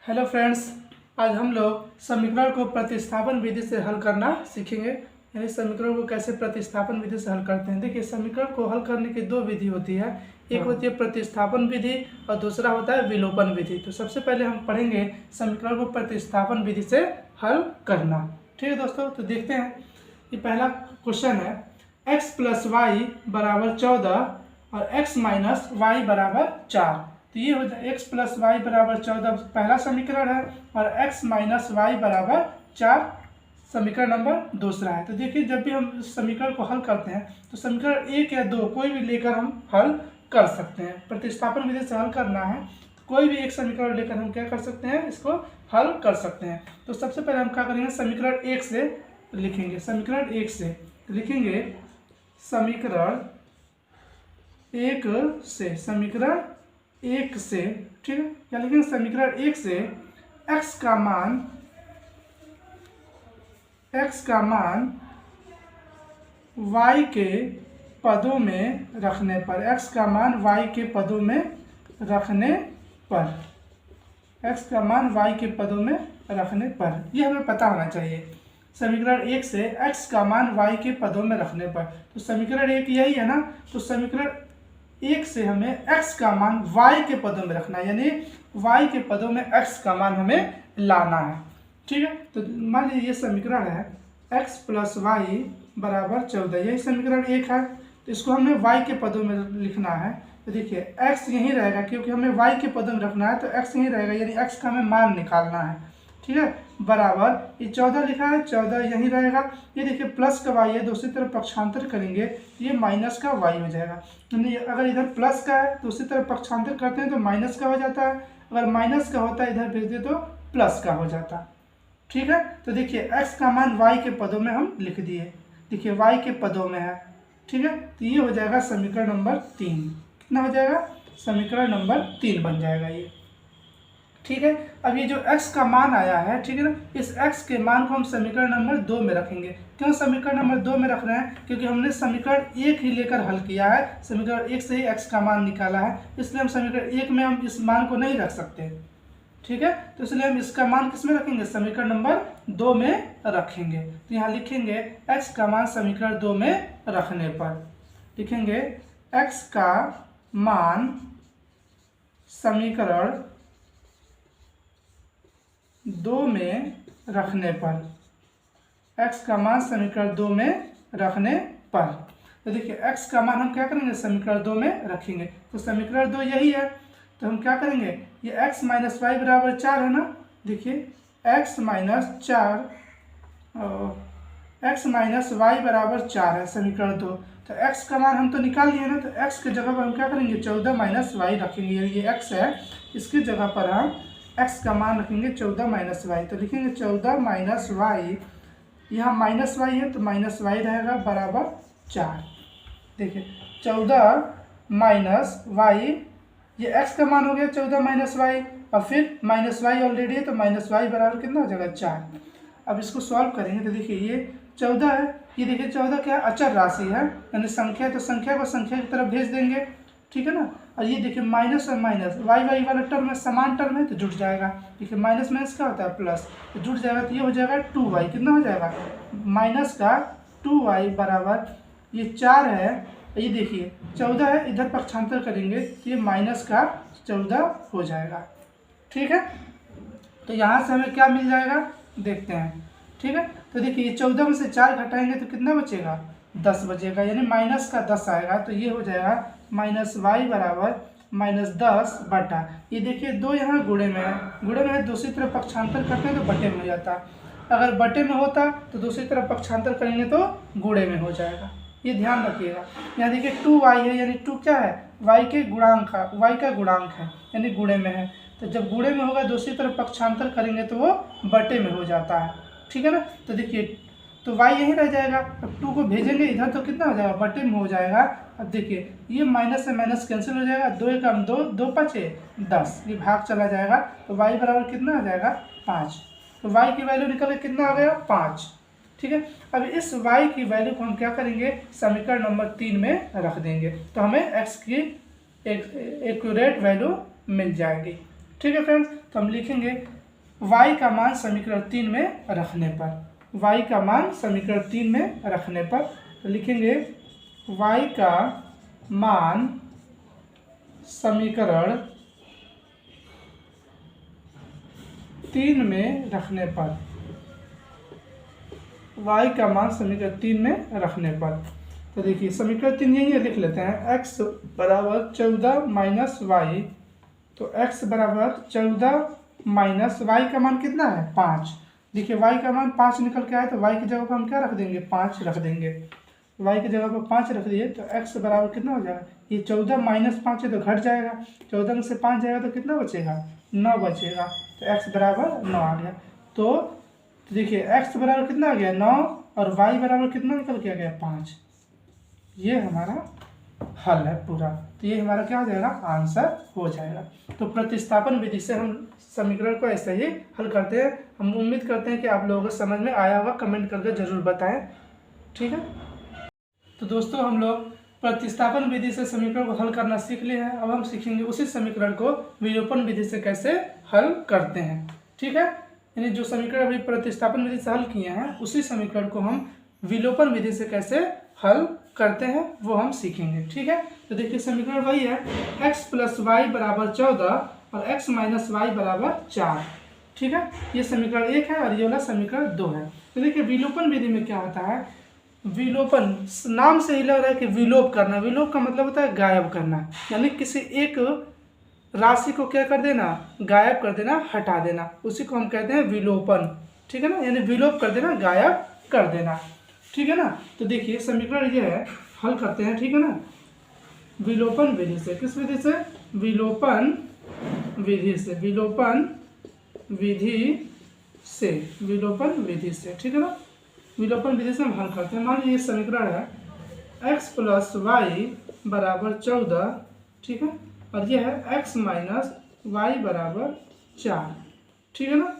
Hello friends, आज हम लोग समीकरण को प्रतिस्थापन विधि से हल करना सीखेंगे। यानी समीकरण को कैसे प्रतिस्थापन विधि से हल करते हैं। देखिए, समीकरण को हल करने की दो विधि होती है। एक होती है प्रतिस्थापन विधि और दूसरा होता है विलोपन विधि। तो सबसे पहले हम पढ़ेंगे समीकरण को प्रतिस्थापन विधि से हल करना। ठीक है दोस्तों, तो देखते हैं। ये पहला क्वेश्चन है, x + y = 14 और x - y = 4। तो ये हो जाए x + y = 14 पहला समीकरण है और x - y = 4 समीकरण नंबर दूसरा है। तो देखिए, जब भी हम इस समीकरण को हल करते हैं तो समीकरण 1 या 2 कोई भी लेकर हम हल कर सकते हैं। प्रतिस्थापन विधि से हल करना है तो कोई भी एक समीकरण लेकर हम क्या कर सकते हैं, इसको हल कर सकते हैं। तो सबसे पहले हम क्या करेंगे, समीकरण 1 से लिखेंगे। समीकरण 1 से लिखेंगे, समीकरण 1 से, समीकरण 1 से, ठीक है। क्या लिखेंगे, समीकरण 1 से x का मान y के पदों में रखने पर, x का मान y के पदों में रखने पर, x का मान y के पदों में रखने पर, ये हमें पता होना चाहिए। समीकरण 1 से x का मान y के पदों में रखने पर, तो समीकरण 1 यही है ना। तो समीकरण 1 से हमें x का मान y के पदों में रखना है, यानी y के पदों में x का मान हमें लाना है। ठीक है, तो मान लीजिए ये समीकरण है x + y = 14, यही समीकरण 1 है। तो इसको हमें y के पदों में लिखना है। तो देखिए, x यहीं रहेगा क्योंकि हमें y के पदों में रखना है, तो x यहीं रहेगा, यानी x का हमें मान निकालना है। ठीक है, बराबर ये 14 लिखा है, 14 यहीं रहेगा। ये देखिए प्लस का y है, दूसरी तरफ पक्षांतर करेंगे ये माइनस का y हो जाएगा। यानी अगर इधर प्लस का है दूसरी तरफ पक्षांतर करते हैं तो माइनस का हो जाता है, अगर माइनस का होता है इधर भेज दे तो प्लस का हो जाता। ठीक है, तो देखिए x का मान y के पदों में हम लिख दिए। देखिए y के पदों में है। ठीक है, तो ये हो जाएगा समीकरण नंबर 3। कितना हो जाएगा, समीकरण नंबर 3 बन जाएगा ये। ठीक है, अब ये जो x का मान आया है, ठीक है ना, इस x के मान को हम समीकरण नंबर 2 में रखेंगे। क्यों समीकरण नंबर 2 में रख रहे हैं, क्योंकि हमने समीकरण 1 ही लेकर हल किया है, समीकरण 1 से ही x का मान निकाला है, इसलिए हम समीकरण 1 में हम इस मान को नहीं रख सकते। ठीक है, तो इसलिए हम इसका मान किस में रखेंगे, समीकरण नंबर 2 में रखेंगे। तो यहाँ लिखेंगे x का मान समीकरण 2 में रखने पर, लिखेंगे x का मान समीकरण 2 में रखने पर, x का मान समीकरण 2 में रखने पर। तो देखिए x का मान हम क्या करेंगे, समीकरण 2 में रखेंगे। तो समीकरण 2 यही है, तो हम क्या करेंगे, ये x - y = 4 है ना। देखिए x - 4 x - y = 4 है समीकरण 2। तो x का मान हम तो निकाल लिए ना, तो x की जगह पर हम क्या करेंगे, 14 - y रखेंगे। ये x है, इसकी जगह पर हम x का मान रखेंगे 14 - y। तो लिखेंगे 14 - y, यहाँ -y है तो -y रहेगा बराबर 4। देखिए 14 - y, ये x का मान हो गया 14 - y, और फिर -y ऑलरेडी है तो -y बराबर कितना हो जाएगा, 4। अब इसको सॉल्व करेंगे तो देखिए ये 14 है, ये देखिए 14 क्या अचर राशि है, यानी संख्या, तो संख्या को संख्या की तरफ भेज देंगे। ठीक है ना, और ये देखिए माइनस और माइनस वाई वाला टर्म में समान टर्म है तो जुड़ जाएगा। देखिए माइनस माइनस क्या होता है, प्लस, तो जुड़ जाएगा। तो ये हो जाएगा 2y, कितना हो जाएगा, माइनस का 2y बराबर ये 4 है। ये देखिए 14 है, इधर पक्षांतर करेंगे तो ये माइनस का 14 हो जाएगा। ठीक है, तो यहाँ से हमें क्या मिल जाएगा, देखते हैं। ठीक है, तो देखिए 14 में से 4 घटाएंगे तो कितना बचेगा, 10 बचेगा, यानी माइनस का 10 आएगा। तो ये हो जाएगा -y बराबर -10 बटा, ये देखिए 2 यहाँ गुणे में है, दूसरी तरफ पक्षांतर करते हैं तो बटे में हो जाता। अगर बटे में होता तो दूसरी तरफ पक्षांतर करेंगे तो गुणे में हो जाएगा, ये ध्यान रखिएगा। यहाँ देखिए 2y है, यानी 2 क्या है, y का गुणांक है, यानी गुणे में है। तो जब गुणे में होगा दूसरी तरफ पक्षांतर करेंगे तो वो बटे में हो जाता है। ठीक है ना, तो देखिए तो y यहीं रह जाएगा, अब 2 को भेजेंगे इधर तो कितना हो जाएगा, बटे में हो जाएगा। अब देखिए ये माइनस से माइनस कैंसिल हो जाएगा, 2 एकम 2, 2 पचे 10, ये भाग चला जाएगा। तो y बराबर कितना आ जाएगा, 5। तो y की वैल्यू निकल के कितना आ गया, 5। ठीक है, अब इस y की वैल्यू को हम क्या करेंगे, समीकरण नंबर 3 में रख देंगे, तो हमें x की एक एक्यूरेट वैल्यू मिल जाएगी। ठीक है फ्रेंड्स, तो हम लिखेंगे y का मान समीकरण 3 में रखने पर, y का मान समीकरण 3 में रखने पर तो लिखेंगे y का मान समीकरण 3 में रखने पर, y का मान समीकरण 3 में रखने पर। तो देखिए समीकरण 3 यही है, लिख लेते हैं x बराबर 14 माइनस वाई। तो x बराबर 14 माइनस वाई का मान कितना है 5। देखिए y का मान 5 निकल के आए तो y की जगह पर हम क्या रख देंगे 5 रख देंगे। y की जगह पर 5 रख दिए तो x बराबर कितना हो जाएगा, ये 14 माइनस 5 है तो घट जाएगा, 14 में से 5 जाएगा तो कितना बचेगा 9 बचेगा। तो x बराबर 9 आ गया। तो देखिए x बराबर कितना आ गया 9 और y बराबर कितना निकल के आ गया 5। ये हमारा हल है पूरा। तो ये हमारा क्या हो जाएगा आंसर हो जाएगा। तो प्रतिस्थापन विधि से हम समीकरण को ऐसे ही हल करते हैं। हम उम्मीद करते हैं कि आप लोगों को समझ में आया होगा, कमेंट करके ज़रूर बताएं। ठीक है, तो दोस्तों हम लोग प्रतिस्थापन विधि से समीकरण को हल करना सीख लिए हैं। अब हम सीखेंगे उसी समीकरण को विलोपन विधि से कैसे हल करते हैं। ठीक है, यानी जो समीकरण अभी प्रतिस्थापन विधि से हल किए हैं उसी समीकरण को हम विलोपन विधि से कैसे हल करते हैं वो हम सीखेंगे। ठीक है, तो देखिए समीकरण वही है x प्लस वाई बराबर 14 और x माइनस वाई बराबर 4। ठीक है, ये समीकरण 1 है और ये वाला समीकरण 2 है। तो देखिए विलोपन विधि में क्या होता है, विलोपन नाम से ही लग रहा है कि विलोप करना। विलोप का मतलब होता है गायब करना, यानी किसी एक राशि को क्या कर देना, गायब कर देना, हटा देना, उसी को हम कहते हैं विलोपन। ठीक है ना, यानी विलोप कर देना, गायब कर देना। ठीक है ना, तो देखिए समीकरण ये है, हल करते हैं। ठीक है ना, विलोपन विधि से, किस विधि से, विलोपन विधि से, विलोपन विधि से, विलोपन विधि से। ठीक है ना, विलोपन विधि से हम हल करते हैं। मान लीजिए समीकरण है x प्लस वाई बराबर 14। ठीक है, और यह है x माइनस वाई बराबर 4। ठीक है ना,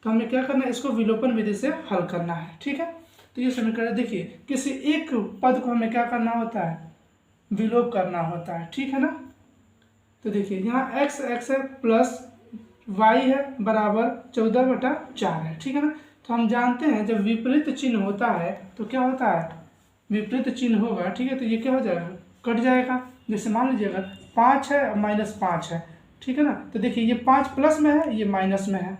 तो हमें क्या करना है, इसको विलोपन विधि से हल करना है। ठीक है, तो ये समीकरण देखिए किसी एक पद को हमें क्या करना होता है, विलोप करना होता है। ठीक है ना, तो देखिए यहाँ x है प्लस y है बराबर 14/4 है। ठीक है ना, तो हम जानते हैं जब विपरीत चिन्ह होता है तो क्या होता है, विपरीत चिन्ह होगा। ठीक है, तो ये क्या हो जाएगा, कट जाएगा। जैसे मान लीजिए अगर 5 है और -5 है। ठीक है ना, तो देखिए ये 5 प्लस में है, ये माइनस में है।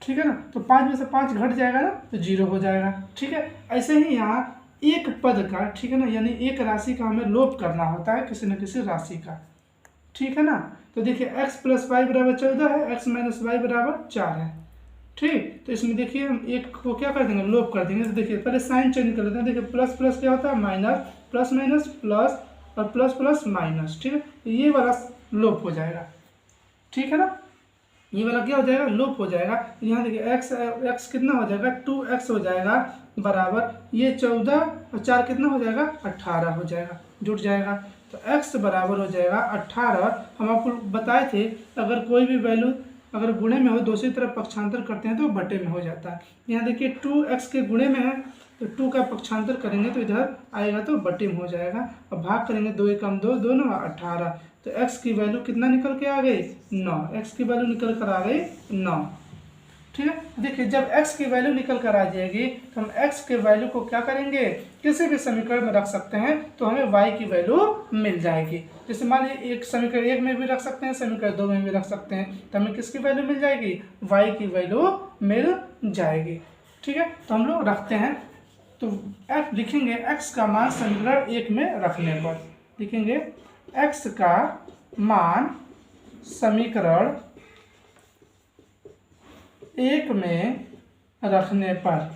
ठीक है ना, तो 5 में से 5 घट जाएगा ना, तो 0 हो जाएगा। ठीक है, ऐसे ही यहाँ एक पद का, ठीक है ना, यानी एक राशि का हमें लोप करना होता है किसी न किसी राशि का। ठीक है ना, तो देखिए x प्लस वाई बराबर 14 है, x माइनस वाई बराबर 4 है। ठीक, तो इसमें देखिए हम एक को क्या कर देंगे, लोप कर देंगे। तो देखिए पहले साइन चेंज कर लेते हैं। देखिए प्लस प्लस क्या होता है माइनस, प्लस माइनस प्लस, और प्लस प्लस माइनस। ठीक है, तो ये वाला लोप हो जाएगा। ठीक है ना, ये वाला क्या हो जाएगा, लोप हो जाएगा। यहाँ देखिए x कितना हो जाएगा, 2x हो जाएगा बराबर ये 14 और 4 कितना हो जाएगा, 18 हो जाएगा, जुट जाएगा। तो x बराबर हो जाएगा 18। हम आपको बताए थे अगर कोई भी वैल्यू अगर गुणे में हो दूसरी तरफ पक्षांतर करते हैं तो बटे में हो जाता है। यहाँ देखिए 2x के गुणे में है तो 2 का पक्षांतर करेंगे तो इधर आएगा तो बटे में हो जाएगा, और भाग करेंगे 2 एकम 2, 2 9 18। तो x की वैल्यू कितना निकल के आ गई, 9। x की वैल्यू निकल कर आ गई 9। ठीक है, देखिए जब x की वैल्यू निकल कर आ जाएगी तो हम x के वैल्यू को क्या करेंगे, किसी भी समीकरण में रख सकते हैं तो हमें y की वैल्यू मिल जाएगी। जैसे मान लीजिए एक समीकरण 1 में भी रख सकते हैं, समीकरण 2 में भी रख सकते हैं, तो हमें किसकी वैल्यू मिल जाएगी, y की वैल्यू मिल जाएगी। ठीक है, तो हम लोग रखते हैं। तो f लिखेंगे x का मान समीकरण 1 में रखने पर, लिखेंगे x का मान समीकरण 1 में रखने पर,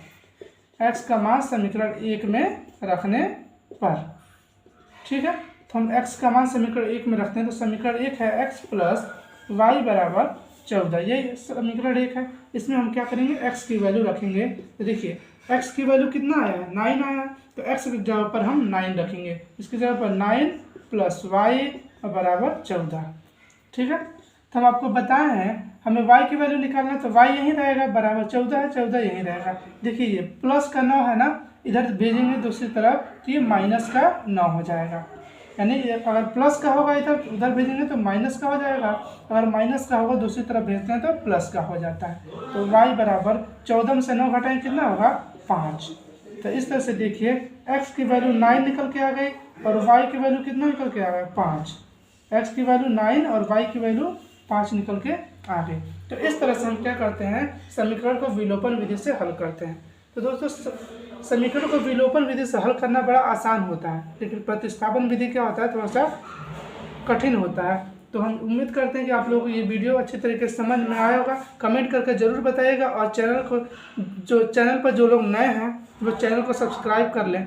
x का मान समीकरण 1 में रखने पर। ठीक है, तो हम x का मान समीकरण 1 में रखते हैं। तो समीकरण 1 है x प्लस वाई बराबर 14, ये समीकरण 1 है। इसमें हम क्या करेंगे, x की वैल्यू रखेंगे। तो देखिए x की वैल्यू कितना आया, 9 आया, तो x की जगह पर हम 9 रखेंगे। इसकी जगह पर 9 प्लस वाई बराबर 14। ठीक है, तो हम आपको बताए हैं हमें y की वैल्यू निकालना है, तो y यहीं रहेगा, बराबर 14 है, 14 यहीं रहेगा। देखिए ये प्लस का 9 है ना, इधर भेजेंगे दूसरी तरफ तो ये माइनस का 9 हो जाएगा। यानी अगर प्लस का होगा इधर उधर भेजेंगे तो माइनस का हो जाएगा, अगर माइनस का होगा दूसरी तरफ भेजते हैं तो प्लस का हो जाता है। तो y बराबर 14 में से 9 घटाएं कितना होगा 5। तो इस तरह से देखिए x की वैल्यू 9 निकल के आ गई और y की वैल्यू कितना निकल के आ गया 5। x की वैल्यू 9 और y की वैल्यू 5 निकल के आ गई। तो इस तरह से हम क्या करते हैं, समीकरण को विलोपन विधि से हल करते हैं। तो दोस्तों समीकरण को विलोपन विधि से हल करना बड़ा आसान होता है, लेकिन प्रतिस्थापन विधि क्या होता है थोड़ा सा कठिन होता है। तो हम उम्मीद करते हैं कि आप लोगों को ये वीडियो अच्छी तरीके से समझ में आया होगा। कमेंट करके ज़रूर बताइएगा और चैनल पर जो लोग नए हैं वो चैनल को सब्सक्राइब कर लें